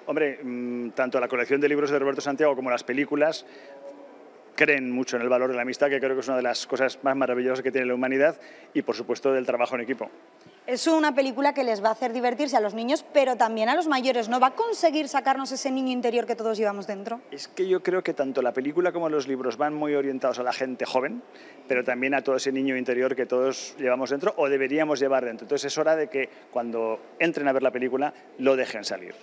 Hombre, tanto la colección de libros de Roberto Santiago como las películas creen mucho en el valor de la amistad, que creo que es una de las cosas más maravillosas que tiene la humanidad, y por supuesto del trabajo en equipo. Es una película que les va a hacer divertirse a los niños, pero también a los mayores, ¿no? ¿Va a conseguir sacarnos ese niño interior que todos llevamos dentro? Es que yo creo que tanto la película como los libros van muy orientados a la gente joven, pero también a todo ese niño interior que todos llevamos dentro o deberíamos llevar dentro. Entonces es hora de que cuando entren a ver la película lo dejen salir.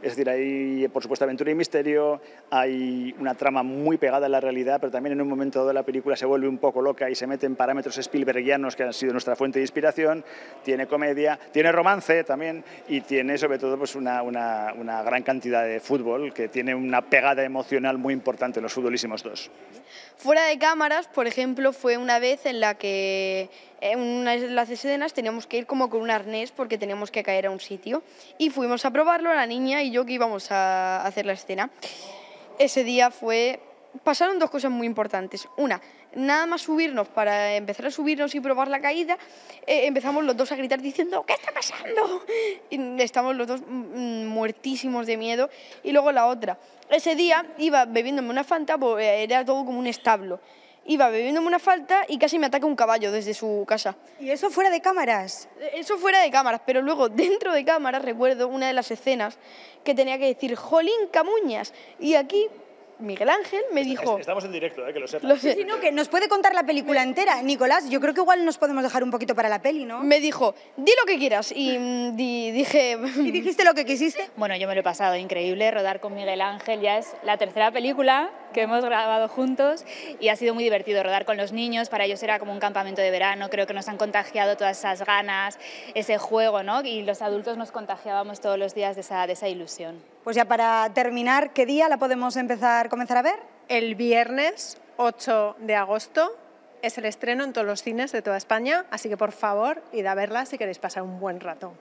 Es decir, hay, por supuesto, aventura y misterio, hay una trama muy pegada a la realidad, pero también en un momento dado la película se vuelve un poco loca y se mete en parámetros Spielbergianos que han sido nuestra fuente de inspiración, tiene comedia, tiene romance también y tiene sobre todo pues, una gran cantidad de fútbol que tiene una pegada emocional muy importante en los futbolísimos dos. Fuera de cámaras, por ejemplo, fue una vez en la que en una de las escenas teníamos que ir como con un arnés porque teníamos que caer a un sitio y fuimos a probarlo, la niña y yo, que íbamos a hacer la escena. Ese día pasaron dos cosas muy importantes. Una, nada más subirnos, para empezar a subirnos y probar la caída, empezamos los dos a gritar diciendo ¿qué está pasando? Y estamos los dos muertísimos de miedo. Y luego la otra, ese día iba bebiéndome una Fanta, era todo como un establo. Iba bebiéndome una Fanta y casi me ataca un caballo desde su casa. ¿Y eso fuera de cámaras? Eso fuera de cámaras, pero luego dentro de cámaras recuerdo una de las escenas que tenía que decir ¡Jolín, Camuñas! Y aquí Miguel Ángel me dijo... Estamos en directo, que lo sepas. Lo sé. Sí, no, que nos puede contar la película entera. Nicolás, yo creo que igual nos podemos dejar un poquito para la peli, ¿no? Me dijo, di lo que quieras. Y dije... ¿Y dijiste lo que quisiste? Bueno, yo me lo he pasado increíble, rodar con Miguel Ángel ya es la tercera película que hemos grabado juntos y ha sido muy divertido rodar con los niños, para ellos era como un campamento de verano, creo que nos han contagiado todas esas ganas, ese juego, ¿no? Y los adultos nos contagiábamos todos los días de esa ilusión. Pues ya para terminar, ¿qué día la podemos comenzar a ver? El viernes 8 de agosto es el estreno en todos los cines de toda España, así que por favor, id a verla si queréis pasar un buen rato.